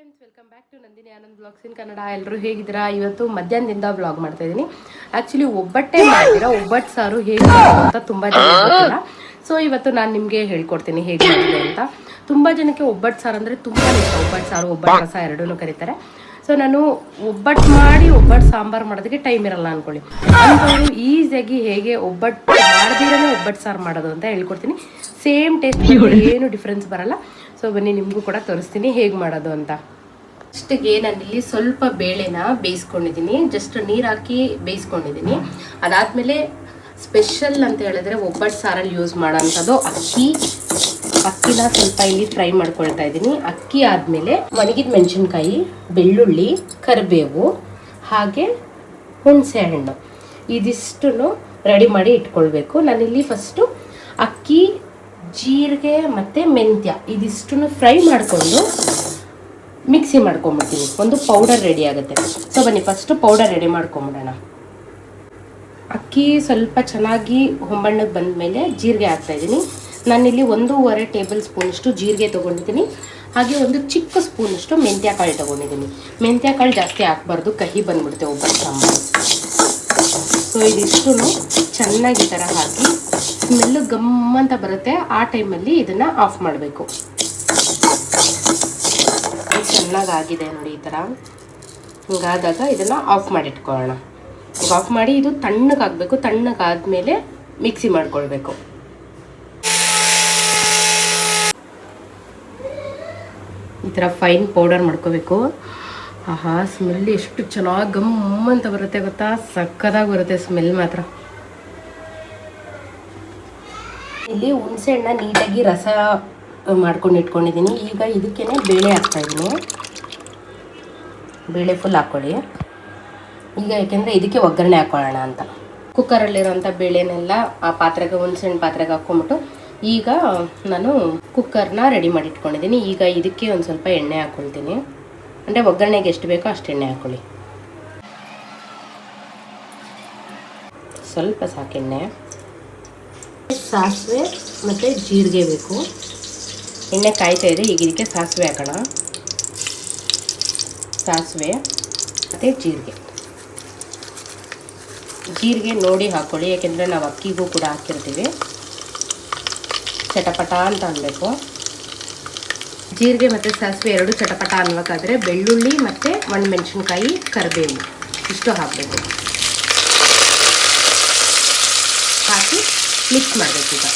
Friends, welcome back to Nandini Anand blogs in Kannada. ಎಲ್ಲರೂ ಹೇಗಿದ್ದೀರಾ? ಇವತ್ತು ಮಧ್ಯಾಹ್ನದಿಂದ ಬ್ಲಾಗ್ ಮಾಡ್ತಾ ಇದ್ದೀನಿ. ಆ್ಯಕ್ಚುಲಿ ಒಬ್ಬಟ್ಟೆ ಮಾಡಿದ್ದೀರಾ, ಒಬ್ಬಟ್ಟು ಸಾರು ಹೇಗೆ ಮಾಡೋದು ಅಂತ ತುಂಬ ಜನ ಗೊತ್ತಿಲ್ಲ. ಸೊ ಇವತ್ತು ನಾನು ನಿಮಗೆ ಹೇಳ್ಕೊಡ್ತೀನಿ ಹೇಗೆ ಮಾಡೋದು ಅಂತ. ತುಂಬ ಜನಕ್ಕೆ ಒಬ್ಬಟ್ಟು ಸಾರು ಅಂದರೆ ತುಂಬಾ ಇಷ್ಟ. ಒಬ್ಬಟ್ಟು ಸಾರು, ಒಬ್ಬಟ್ಟು ರಸ ಎರಡೂ ಕರೀತಾರೆ. ಸೊ ನಾನು ಒಬ್ಬಟ್ಟು ಮಾಡಿ ಒಬ್ಬಟ್ಟು ಸಾಂಬಾರು ಮಾಡೋದಕ್ಕೆ ಟೈಮ್ ಇರಲ್ಲ ಅಂದ್ಕೊಳ್ಳಿ. ಅಂಥವ್ರು ಈಸಿಯಾಗಿ ಹೇಗೆ ಒಬ್ಬಟ್ಟು ಮಾಡ್ದಿರೇ ಒಬ್ಬಟ್ಟು ಸಾರು ಮಾಡೋದು ಅಂತ ಹೇಳ್ಕೊಡ್ತೀನಿ. ಸೇಮ್ ಟೇಸ್ಟ್, ಏನು ಡಿಫ್ರೆನ್ಸ್ ಬರಲ್ಲ. ಸೊ ಬನ್ನಿ ನಿಮಗೂ ಕೂಡ ತೋರಿಸ್ತೀನಿ ಹೇಗೆ ಮಾಡೋದು ಅಂತ. ಫಸ್ಟಿಗೆ ನಾನಿಲ್ಲಿ ಸ್ವಲ್ಪ ಬೇಳೆನ ಬೇಯಿಸ್ಕೊಂಡಿದ್ದೀನಿ, ಜಸ್ಟ್ ನೀರು ಹಾಕಿ ಬೇಯಿಸ್ಕೊಂಡಿದ್ದೀನಿ. ಅದಾದಮೇಲೆ ಸ್ಪೆಷಲ್ ಅಂತ ಹೇಳಿದ್ರೆ ಒಬ್ಬಟ್ಟು ಸಾರಲ್ಲಿ ಯೂಸ್ ಮಾಡೋಂಥದ್ದು ಅಕ್ಕಿನ ಸ್ವಲ್ಪ ಇಲ್ಲಿ ಫ್ರೈ ಮಾಡ್ಕೊಳ್ತಾ ಇದ್ದೀನಿ. ಅಕ್ಕಿ ಆದಮೇಲೆ ಒಣಗಿದ ಮೆಣಸಿನ್ಕಾಯಿ, ಬೆಳ್ಳುಳ್ಳಿ, ಕರಿಬೇವು ಹಾಗೆ ಹುಣಸೆ ಹಣ್ಣು ಇದಿಷ್ಟು ರೆಡಿ ಮಾಡಿ ಇಟ್ಕೊಳ್ಬೇಕು. ನಾನಿಲ್ಲಿ ಫಸ್ಟು ಅಕ್ಕಿ, ಜೀರಿಗೆ ಮತ್ತು ಮೆಂತ್ಯ ಇದಿಷ್ಟು ಫ್ರೈ ಮಾಡಿಕೊಂಡು ಮಿಕ್ಸಿ ಮಾಡ್ಕೊಂಬಿಡ್ತೀನಿ. ಒಂದು ಪೌಡರ್ ರೆಡಿ ಆಗುತ್ತೆ. ಸೊ ಬನ್ನಿ ಫಸ್ಟು ಪೌಡರ್ ರೆಡಿ ಮಾಡ್ಕೊಂಬಿಡೋಣ. ಅಕ್ಕಿ ಸ್ವಲ್ಪ ಚೆನ್ನಾಗಿ ಹೊಂಬಣ್ಣಕ್ಕೆ ಬಂದ ಮೇಲೆ ಜೀರಿಗೆ ಹಾಕ್ತಾಯಿದ್ದೀನಿ. ನಾನಿಲ್ಲಿ 1.5 ಟೇಬಲ್ ಸ್ಪೂನಷ್ಟು ಜೀರಿಗೆ ತೊಗೊಂಡಿದ್ದೀನಿ. ಹಾಗೆ ಒಂದು ಚಿಕ್ಕ ಸ್ಪೂನಷ್ಟು ಮೆಂತ್ಯಕಾಳು ತೊಗೊಂಡಿದ್ದೀನಿ. ಮೆಂತ್ಯಕಾಳು ಜಾಸ್ತಿ ಹಾಕ್ಬಾರ್ದು, ಕಹಿ ಬಂದ್ಬಿಡುತ್ತೆ ಒಬ್ಬಟ್ಟು ಸಾಂಬಾರು. ಸೊ ಇದಿಷ್ಟು ಚೆನ್ನಾಗಿ ಈ ಥರ ಹಾಕಿ ಸ್ಮೆಲ್ಲು ಗಮ್ಮಂತ ಬರುತ್ತೆ. ಆ ಟೈಮಲ್ಲಿ ಇದನ್ನು ಆಫ್ ಮಾಡಬೇಕು. ಚೆನ್ನಾಗಾಗಿದೆ ನೋಡಿ, ಈ ಥರ ಹಿಂಗಾದಾಗ ಇದನ್ನು ಆಫ್ ಮಾಡಿಟ್ಕೊಳ್ಳೋಣ. ಆಫ್ ಮಾಡಿ ಇದು ತಣ್ಣಗಾಗಬೇಕು. ತಣ್ಣಗಾದ್ಮೇಲೆ ಮಿಕ್ಸಿ ಮಾಡ್ಕೊಳ್ಬೇಕು. ಈ ಥರ ಫೈನ್ ಪೌಡರ್ ಮಾಡ್ಕೋಬೇಕು. ಆಹಾ, ಸ್ಮೆಲ್ ಎಷ್ಟು ಚೆನ್ನಾಗಿ ಗಮ್ ಅಂತ ಬರುತ್ತೆ ಗೊತ್ತಾ, ಸಕ್ಕದಾಗಿ ಬರುತ್ತೆ ಸ್ಮೆಲ್ ಮಾತ್ರ. ಇಲ್ಲಿ ಹುಣಸೆ ಹಣ್ಣ ನೀಟಾಗಿ ರಸ ಮಾಡ್ಕೊಂಡು ಇಟ್ಕೊಂಡಿದ್ದೀನಿ. ಈಗ ಇದಕ್ಕೇನೆ ಬೇಳೆ ಹಾಕ್ತಾಯಿದ್ದೀನಿ. ಬೇಳೆ ಫುಲ್ ಹಾಕ್ಕೊಳ್ಳಿ ಈಗ, ಯಾಕೆಂದರೆ ಇದಕ್ಕೆ ಒಗ್ಗರಣೆ ಹಾಕ್ಕೊಳ್ಳೋಣ ಅಂತ. ಕುಕ್ಕರಲ್ಲಿರೋಂಥ ಬೇಳೆನೆಲ್ಲ ಆ ಪಾತ್ರೆಗೆ, ಹುಣಸೆ ಹಣ್ಣು ಪಾತ್ರೆಗೆ ಹಾಕ್ಕೊಂಬಿಟ್ಟು ಈಗ ನಾನು ಕುಕ್ಕರ್ನ ರೆಡಿ ಮಾಡಿ ಇಟ್ಕೊಂಡಿದ್ದೀನಿ. ಈಗ ಇದಕ್ಕೆ ಒಂದು ಸ್ವಲ್ಪ ಎಣ್ಣೆ ಹಾಕ್ಕೊಳ್ತೀನಿ. ಅಂದರೆ ಒಗ್ಗರಣೆಗೆ ಎಷ್ಟು ಬೇಕೋ ಅಷ್ಟು ಎಣ್ಣೆ ಹಾಕ್ಕೊಳ್ಳಿ. ಸ್ವಲ್ಪ ಸಾಕೆಣ್ಣೆ. ಸಾಸಿವೆ ಮತ್ತು ಜೀರಿಗೆ ಬೇಕು. ಎಣ್ಣೆ ಕಾಯ್ತಾ ಇದೆ. ಈಗ ಇದಕ್ಕೆ ಸಾಸಿವೆ ಹಾಕೋಣ. ಸಾಸಿವೆ ಮತ್ತು ಜೀರಿಗೆ ನೋಡಿ ಹಾಕ್ಕೊಳ್ಳಿ, ಯಾಕೆಂದರೆ ನಾವು ಅಕ್ಕಿಗೂ ಕೂಡ ಹಾಕಿರ್ತೀವಿ. ಚಟಪಟ ಅಂತ ಅನ್ನಬೇಕು. ಜೀರಿಗೆ ಮತ್ತು ಸಾಸಿವೆ ಎರಡು ಚಟಪಟ ಅನ್ನಬೇಕಾದ್ರೆ ಬೆಳ್ಳುಳ್ಳಿ ಮತ್ತು ಒಣಮೆಣಸಿನ್ಕಾಯಿ, ಕರಿಬೇವು ಇಷ್ಟು ಹಾಕಬೇಕು. ಹಾಕಿ ಮಿಕ್ಸ್ ಮಾಡಬೇಕು. ಈಗ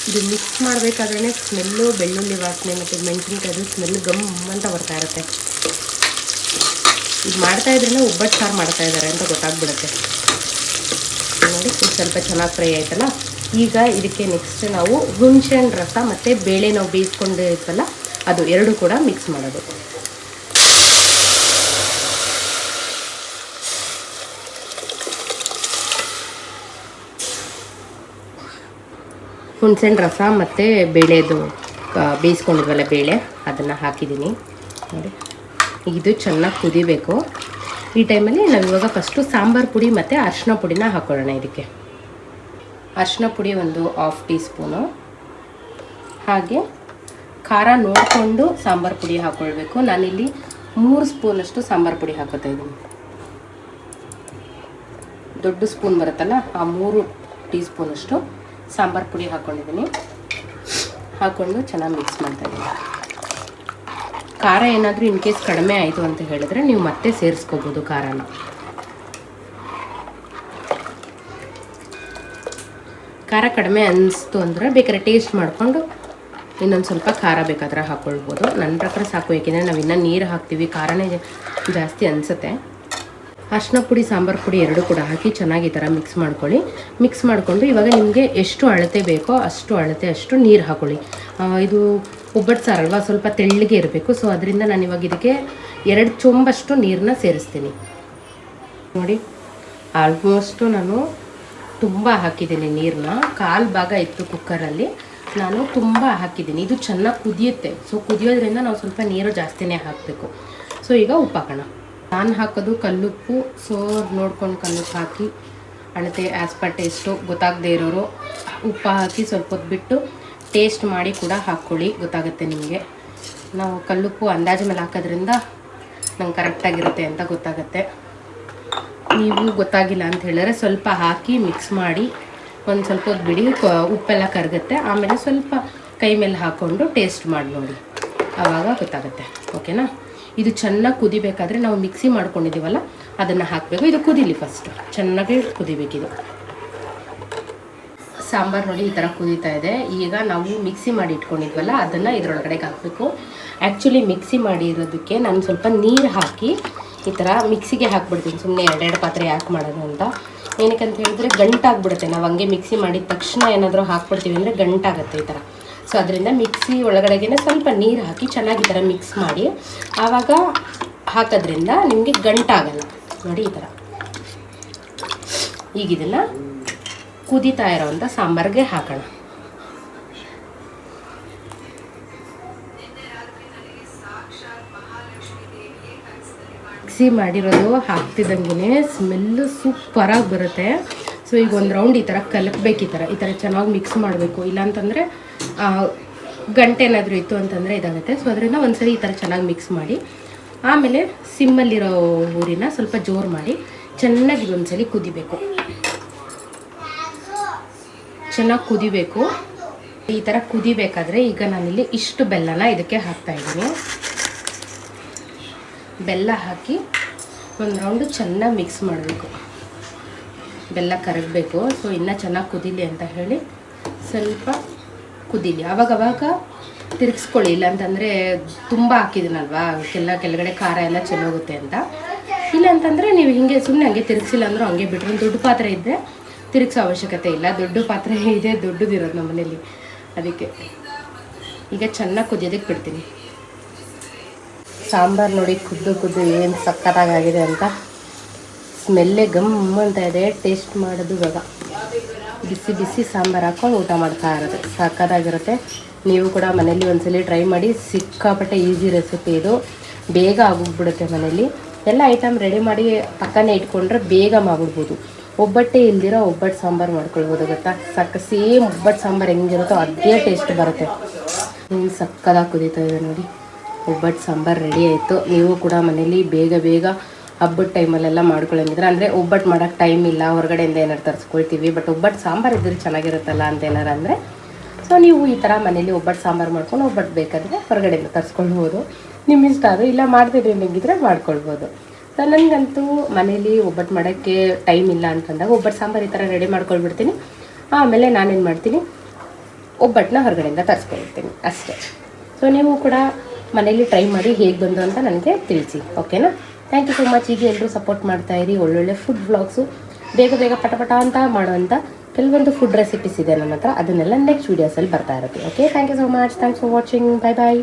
ಇದು ಮಿಕ್ಸ್ ಮಾಡಬೇಕಾದ್ರೆ ಸ್ಮೆಲ್ಲು, ಬೆಳ್ಳುಳ್ಳಿ ವಾಸನೆ ಮತ್ತು ಮೆಣಸಿನ್ಕಾಯ್ದು ಸ್ಮೆಲ್ಲು ಗಮ್ ಅಂತ ಬರ್ತಾ ಇರುತ್ತೆ. ಇದು ಮಾಡ್ತಾಯಿದ್ರೇ ಒಬ್ಬಟ್ಟು ಸಾರು ಮಾಡ್ತಾಯಿದ್ದಾರೆ ಅಂತ ಗೊತ್ತಾಗ್ಬಿಡುತ್ತೆ ನೋಡಿ. ಇದು ಸ್ವಲ್ಪ ಚೆನ್ನಾಗಿ ಫ್ರೈ ಆಯ್ತಲ್ಲ. ಈಗ ಇದಕ್ಕೆ ನೆಕ್ಸ್ಟ್ ನಾವು ಹುಣಸೆ ಹಣ್ಣು ರಸ ಮತ್ತು ಬೇಳೆ ನಾವು ಬೇಯಿಸ್ಕೊಂಡು ಇದ್ವಲ್ಲ ಅದು ಎರಡು ಕೂಡ ಮಿಕ್ಸ್ ಮಾಡೋದು. ಹುಣಸೆಹಣ್ಣು ರಸ ಮತ್ತು ಬೇಳೆದು ಬೇಯಿಸ್ಕೊಂಡಿದ್ವಲ್ಲ ಬೇಳೆ, ಅದನ್ನು ಹಾಕಿದ್ದೀನಿ ನೋಡಿ. ಇದು ಚೆನ್ನಾಗಿ ಕುದಿಬೇಕು. ಈ ಟೈಮಲ್ಲಿ ನಾವು ಇವಾಗ ಫಸ್ಟು ಸಾಂಬಾರು ಪುಡಿ ಮತ್ತು ಅರಿಶಿನ ಪುಡಿನ ಹಾಕ್ಕೊಳ್ಳೋಣ. ಇದಕ್ಕೆ ಅರಿಶಿನ ಪುಡಿ ಒಂದು 1/2 ಟೀ ಸ್ಪೂನು. ಹಾಗೆ ಖಾರ ನೋಡಿಕೊಂಡು ಸಾಂಬಾರು ಪುಡಿ ಹಾಕ್ಕೊಳ್ಬೇಕು. ನಾನಿಲ್ಲಿ 3 ಸ್ಪೂನಷ್ಟು ಸಾಂಬಾರು ಪುಡಿ ಹಾಕೋತಾ ಇದ್ದೀನಿ. ದೊಡ್ಡ ಸ್ಪೂನ್ ಬರುತ್ತಲ್ಲ, ಆ 3 ಟೀ ಸ್ಪೂನಷ್ಟು ಸಾಂಬಾರು ಪುಡಿ ಹಾಕ್ಕೊಂಡಿದ್ದೀನಿ. ಹಾಕ್ಕೊಂಡು ಚೆನ್ನಾಗಿ ಮಿಕ್ಸ್ ಮಾಡ್ತಾಯಿದ್ದೀನಿ. ಖಾರ ಏನಾದರೂ ಇನ್ ಕೇಸ್ ಕಡಿಮೆ ಆಯಿತು ಅಂತ ಹೇಳಿದ್ರೆ ನೀವು ಮತ್ತೆ ಸೇರಿಸ್ಕೋಬೋದು ಖಾರನ. ಖಾರ ಕಡಿಮೆ ಅನಿಸ್ತು ಅಂದರೆ ಬೇಕಾದ್ರೆ ಟೇಸ್ಟ್ ಮಾಡಿಕೊಂಡು ಇನ್ನೊಂದು ಸ್ವಲ್ಪ ಖಾರ ಬೇಕಾದ್ರೆ ಹಾಕ್ಕೊಳ್ಬೋದು. ನನ್ನ ಪ್ರಕಾರ ಸಾಕು, ಏಕೆಂದರೆ ನಾವು ಇನ್ನೂ ನೀರು ಹಾಕ್ತೀವಿ, ಖಾರನೇ ಜಾಸ್ತಿ ಅನಿಸುತ್ತೆ. ಅರಿಶಿನ ಪುಡಿ, ಸಾಂಬಾರು ಪುಡಿ ಎರಡು ಕೂಡ ಹಾಕಿ ಚೆನ್ನಾಗಿ ಈ ಥರ ಮಿಕ್ಸ್ ಮಾಡ್ಕೊಳ್ಳಿ. ಮಿಕ್ಸ್ ಮಾಡಿಕೊಂಡು ಇವಾಗ ನಿಮಗೆ ಎಷ್ಟು ಅಳತೆ ಬೇಕೋ ಅಷ್ಟು ನೀರು ಹಾಕ್ಕೊಳ್ಳಿ. ಇದು ಒಬ್ಬಟ್ಟು ಸಾರಲ್ವ, ಸ್ವಲ್ಪ ತೆಳ್ಳಗೆ ಇರಬೇಕು. ಸೊ ಅದರಿಂದ ನಾನು ಇವಾಗ ಇದಕ್ಕೆ 2 ಚೊಂಬಷ್ಟು ನೀರನ್ನ ಸೇರಿಸ್ತೀನಿ ನೋಡಿ. ಆಲ್ಮೋಸ್ಟು ನಾನು ತುಂಬ ಹಾಕಿದ್ದೀನಿ ನೀರನ್ನ. 1/4 ಭಾಗ ಇತ್ತು ಕುಕ್ಕರಲ್ಲಿ, ನಾನು ತುಂಬ ಹಾಕಿದ್ದೀನಿ. ಇದು ಚೆನ್ನಾಗಿ ಕುದಿಯುತ್ತೆ. ಸೊ ಕುದಿಯೋದ್ರಿಂದ ನಾವು ಸ್ವಲ್ಪ ನೀರು ಜಾಸ್ತಿನೇ ಹಾಕಬೇಕು. ಸೊ ಈಗ ಉಪ್ಪು ಹಾಕೋಣ. ನಾನು ಹಾಕೋದು ಕಲ್ಲುಪ್ಪು. ಸೊ ನೋಡ್ಕೊಂಡು ಕಲ್ಲುಪ್ಪು ಹಾಕಿ ಅಳತೆ ಆ್ಯಸ್ ಪರ್ ಟೇಸ್ಟು. ಗೊತ್ತಾಗದೇ ಇರೋರು ಉಪ್ಪು ಹಾಕಿ ಸ್ವಲ್ಪ ಹೊತ್ತು ಬಿಟ್ಟು ಟೇಸ್ಟ್ ಮಾಡಿ ಕೂಡ ಹಾಕ್ಕೊಳ್ಳಿ, ಗೊತ್ತಾಗುತ್ತೆ ನಿಮಗೆ. ನಾವು ಕಲ್ಲುಪ್ಪು ಅಂದಾಜು ಮೇಲೆ ಹಾಕೋದ್ರಿಂದ ನಂಗೆ ಕರೆಕ್ಟಾಗಿರುತ್ತೆ ಅಂತ ಗೊತ್ತಾಗುತ್ತೆ. ನೀವು ಗೊತ್ತಾಗಿಲ್ಲ ಅಂತ ಹೇಳಿದ್ರೆ ಸ್ವಲ್ಪ ಹಾಕಿ ಮಿಕ್ಸ್ ಮಾಡಿ ಒಂದು ಸ್ವಲ್ಪ ಹೊತ್ತು ಬಿಡಿ, ಉಪ್ಪೆಲ್ಲ ಕರಗುತ್ತೆ. ಆಮೇಲೆ ಸ್ವಲ್ಪ ಕೈ ಮೇಲೆ ಹಾಕ್ಕೊಂಡು ಟೇಸ್ಟ್ ಮಾಡಿ ನೋಡಿ, ಆವಾಗ ಗೊತ್ತಾಗುತ್ತೆ. ಓಕೆನಾ? ಇದು ಚೆನ್ನಾಗಿ ಕುದಿಬೇಕಾದ್ರೆ ನಾವು ಮಿಕ್ಸಿ ಮಾಡ್ಕೊಂಡಿದ್ದೀವಲ್ಲ ಅದನ್ನು ಹಾಕಬೇಕು. ಇದು ಕುದೀಲಿ, ಫಸ್ಟು ಚೆನ್ನಾಗಿ ಕುದಿಬೇಕಿದು. ಸಾಂಬಾರು ನೋಡಿ ಈ ಥರ ಕುದೀತಾ ಇದೆ. ಈಗ ನಾವು ಮಿಕ್ಸಿ ಮಾಡಿ ಇಟ್ಕೊಂಡಿದ್ವಲ್ಲ ಅದನ್ನು ಇದರೊಳಗಡೆಗೆ ಹಾಕಬೇಕು. ಆ್ಯಕ್ಚುಲಿ ಮಿಕ್ಸಿ ಮಾಡಿರೋದಕ್ಕೆ ನಾನು ಸ್ವಲ್ಪ ನೀರು ಹಾಕಿ ಈ ಥರ ಮಿಕ್ಸಿಗೆ ಹಾಕ್ಬಿಡ್ತೀನಿ, ಸುಮ್ಮನೆ ಎರಡೆರಡು ಪಾತ್ರೆ ಯಾಕೆ ಮಾಡೋದು ಅಂತ. ಏನಕ್ಕೆ ಅಂತ ಹೇಳಿದ್ರೆ ಗಂಟಾಗ್ಬಿಡುತ್ತೆ. ನಾವು ಹಂಗೆ ಮಿಕ್ಸಿ ಮಾಡಿದ ತಕ್ಷಣ ಏನಾದರೂ ಹಾಕ್ಬಿಡ್ತೀವಿ ಅಂದರೆ ಗಂಟಾಗುತ್ತೆ ಈ ಥರ. ಸೊ ಅದರಿಂದ ಮಿಕ್ಸಿ ಒಳಗಡೆಗೆ ಸ್ವಲ್ಪ ನೀರು ಹಾಕಿ ಚೆನ್ನಾಗಿ ಈ ಥರ ಮಿಕ್ಸ್ ಮಾಡಿ ಆವಾಗ ಹಾಕೋದ್ರಿಂದ ನಿಮಗೆ ಗಂಟಾಗಲ್ಲ ನೋಡಿ ಈ ಥರ. ಈಗ ಇದನ್ನು ಕುದೀತಾ ಇರೋವಂಥ ಸಾಂಬಾರಿಗೆ ಹಾಕೋಣ. ಮಿಕ್ಸಿ ಮಾಡಿರೋದು ಹಾಕ್ತಿದ್ದಂಗೆ ಸ್ಮೆಲ್ಲು ಸೂಪರಾಗಿ ಬರುತ್ತೆ. ಸೊ ಈಗ ಒಂದು ರೌಂಡ್ ಈ ಥರ ಕಲಕಬೇಕು, ಈ ಥರ ಚೆನ್ನಾಗಿ ಮಿಕ್ಸ್ ಮಾಡಬೇಕು. ಇಲ್ಲಾಂತಂದರೆ ಗಂಟೆ ಏನಾದರೂ ಇತ್ತು ಅಂತಂದರೆ ಇದಾಗುತ್ತೆ. ಸೊ ಅದರಿಂದ ಒಂದ್ಸರಿ ಈ ಥರ ಚೆನ್ನಾಗಿ ಮಿಕ್ಸ್ ಮಾಡಿ ಆಮೇಲೆ ಸಿಮ್ಮಲ್ಲಿರೋ ಊರಿನ ಸ್ವಲ್ಪ ಜೋರು ಮಾಡಿ ಚೆನ್ನಾಗಿ ಒಂದ್ಸಲಿ ಕುದಿಬೇಕು. ಚೆನ್ನಾಗಿ ಕುದಿಬೇಕು. ಈ ಥರ ಕುದಿಬೇಕಾದ್ರೆ ಈಗ ನಾನಿಲ್ಲಿ ಇಷ್ಟು ಬೆಲ್ಲನ ಇದಕ್ಕೆ ಹಾಕ್ತಾಯಿದ್ದೀನಿ. ಬೆಲ್ಲ ಹಾಕಿ ಒಂದು ರೌಂಡು ಚೆನ್ನಾಗಿ ಮಿಕ್ಸ್ ಮಾಡಬೇಕು. ಬೆಲ್ಲ ಕರಗಬೇಕು. ಸೊ ಇನ್ನೂ ಚೆನ್ನಾಗಿ ಕುದೀಲಿ ಅಂತ ಹೇಳಿ ಸ್ವಲ್ಪ ಕುದೀಲಿ. ಆವಾಗವಾಗ ತಿರುಗಿಸ್ಕೊಳ್ಳಿ, ಇಲ್ಲಾಂತಂದರೆ ತುಂಬ ಹಾಕಿದ್ದೀನಲ್ವಾ ಕೆಳಗಡೆ ಖಾರ ಎಲ್ಲ ಚೆಲ್ಲೋಗುತ್ತೆ ಅಂತ. ಇಲ್ಲಾಂತಂದರೆ ನೀವು ಹಿಂಗೆ ಸುಮ್ಮನೆ ಹಂಗೆ ತಿರುಗಿಸಿಲ್ಲ ಅಂದರೂ ಹಂಗೆ ಬಿಟ್ಟರೆ ದೊಡ್ಡ ಪಾತ್ರೆ ಇದ್ದರೆ ತಿರುಗಿಸೋ ಅವಶ್ಯಕತೆ ಇಲ್ಲ. ದೊಡ್ಡ ಪಾತ್ರೆ ಇದೆ, ದೊಡ್ಡದಿರೋದು ನಮ್ಮ ಮನೇಲಿ, ಅದಕ್ಕೆ ಈಗ ಚೆನ್ನಾಗಿ ಕುದಿಯೋದಕ್ಕೆ ಬಿಡ್ತೀನಿ. ಸಾಂಬಾರು ನೋಡಿ ಕುದ್ದು ಏನು ಸಕ್ಕತ್ತಾಗಿದೆ ಅಂತ ಸ್ಮೆಲ್ಲೇ ಗಮ್ ಅಂತ ಇದೆ. ಟೇಸ್ಟ್ ಮಾಡೋದು ಇವಾಗ ಬಿಸಿ ಬಿಸಿ ಸಾಂಬಾರು ಹಾಕ್ಕೊಂಡು ಊಟ ಮಾಡ್ತಾ ಇರೋದು ಸಕ್ಕತ್ತಾಗಿರುತ್ತೆ. ನೀವು ಕೂಡ ಮನೇಲಿ ಒಂದ್ಸಲಿ ಟ್ರೈ ಮಾಡಿ. ಸಿಕ್ಕಾಪಟ್ಟೆ ಈಸಿ ರೆಸಿಪಿ ಇದು, ಬೇಗ ಆಗೋಗ್ಬಿಡುತ್ತೆ. ಮನೇಲಿ ಎಲ್ಲ ಐಟಮ್ ರೆಡಿ ಮಾಡಿ ಪಕ್ಕನೇ ಇಟ್ಕೊಂಡ್ರೆ ಬೇಗ ಮಾಡ್ಬಿಡ್ಬೋದು. ಒಬ್ಬಟ್ಟೆ ಇಲ್ದಿರೋ ಒಬ್ಬಟ್ಟು ಸಾಂಬಾರು ಮಾಡ್ಕೊಳ್ಬೋದು, ಗೊತ್ತಾ? ಸೇಮ್ ಒಬ್ಬಟ್ಟು ಸಾಂಬಾರು ಹೆಂಗಿರುತ್ತೋ ಅದೇ ಟೇಸ್ಟ್ ಬರುತ್ತೆ. ಸಕ್ಕದಾಗಿ ಕುದೀತಾ ಇದೆ ನೋಡಿ. ಒಬ್ಬಟ್ಟು ಸಾಂಬಾರು ರೆಡಿ ಆಯಿತು. ನೀವು ಕೂಡ ಮನೇಲಿ ಬೇಗ ಹಬ್ಬದ ಟೈಮಲ್ಲೆಲ್ಲ ಮಾಡ್ಕೊಳ್ಳಂಗಿದ್ರೆ, ಅಂದರೆ ಒಬ್ಬಟ್ಟು ಮಾಡೋಕ್ಕೆ ಟೈಮ್ ಇಲ್ಲ, ಹೊರಗಡೆಯಿಂದ ಏನಾರು ತರಿಸ್ಕೊಳ್ತೀವಿ, ಬಟ್ ಒಬ್ಬಟ್ಟು ಸಾಂಬಾರು ಇದ್ರೆ ಚೆನ್ನಾಗಿರುತ್ತಲ್ಲ ಅಂತ ಏನಾರು ಅಂದರೆ, ಸೊ ನೀವು ಈ ಥರ ಮನೇಲಿ ಒಬ್ಬಟ್ಟು ಸಾಂಬಾರು ಮಾಡ್ಕೊಂಡು ಒಬ್ಬಟ್ಟು ಬೇಕಾದರೆ ಹೊರಗಡೆಯಿಂದ ತರಿಸ್ಕೊಳ್ಬೋದು. ನಿಮ್ಮ ಇಷ್ಟ ಅದು. ಇಲ್ಲ ಮಾಡ್ತಿದ್ರೆ ನಿಮಗಿದ್ರೆ ಮಾಡ್ಕೊಳ್ಬೋದು. ಸೊ ನನಗಂತೂ ಮನೇಲಿ ಒಬ್ಬಟ್ಟು ಮಾಡೋಕ್ಕೆ ಟೈಮ್ ಇಲ್ಲ ಅಂತಂದಾಗ ಒಬ್ಬಟ್ಟು ಸಾಂಬಾರು ಈ ಥರ ರೆಡಿ ಮಾಡ್ಕೊಳ್ಬಿಡ್ತೀನಿ. ಆಮೇಲೆ ನಾನೇನು ಮಾಡ್ತೀನಿ, ಒಬ್ಬಟ್ಟನ್ನ ಹೊರಗಡೆಯಿಂದ ತರಿಸ್ಕೊಳ್ತೀನಿ ಅಷ್ಟೇ. ಸೊ ನೀವು ಕೂಡ ಮನೇಲಿ ಟ್ರೈ ಮಾಡಿ ಹೇಗೆ ಬಂದು ಅಂತ ನನಗೆ ತಿಳಿಸಿ, ಓಕೆನಾ? Thank you so much. ಈಗ ಎಲ್ಲರೂ ಸಪೋರ್ಟ್ ಮಾಡ್ತಾಯಿರಿ. ಒಳ್ಳೊಳ್ಳೆ ಫುಡ್ ವ್ಲಾಗ್ಸು ಬೇಗ ಪಟ ಅಂತ ಮಾಡುವಂಥ ಕೆಲವೊಂದು ಫುಡ್ ರೆಸಿಪೀಸ್ ಇದೆ ನನ್ನ ಹತ್ರ. ಅದನ್ನೆಲ್ಲ ನೆಕ್ಸ್ಟ್ ವೀಡಿಯೋಸಲ್ಲಿ ಬರ್ತಾ ಇರುತ್ತೆ. Okay, thank you so much. Thanks for watching. Bye.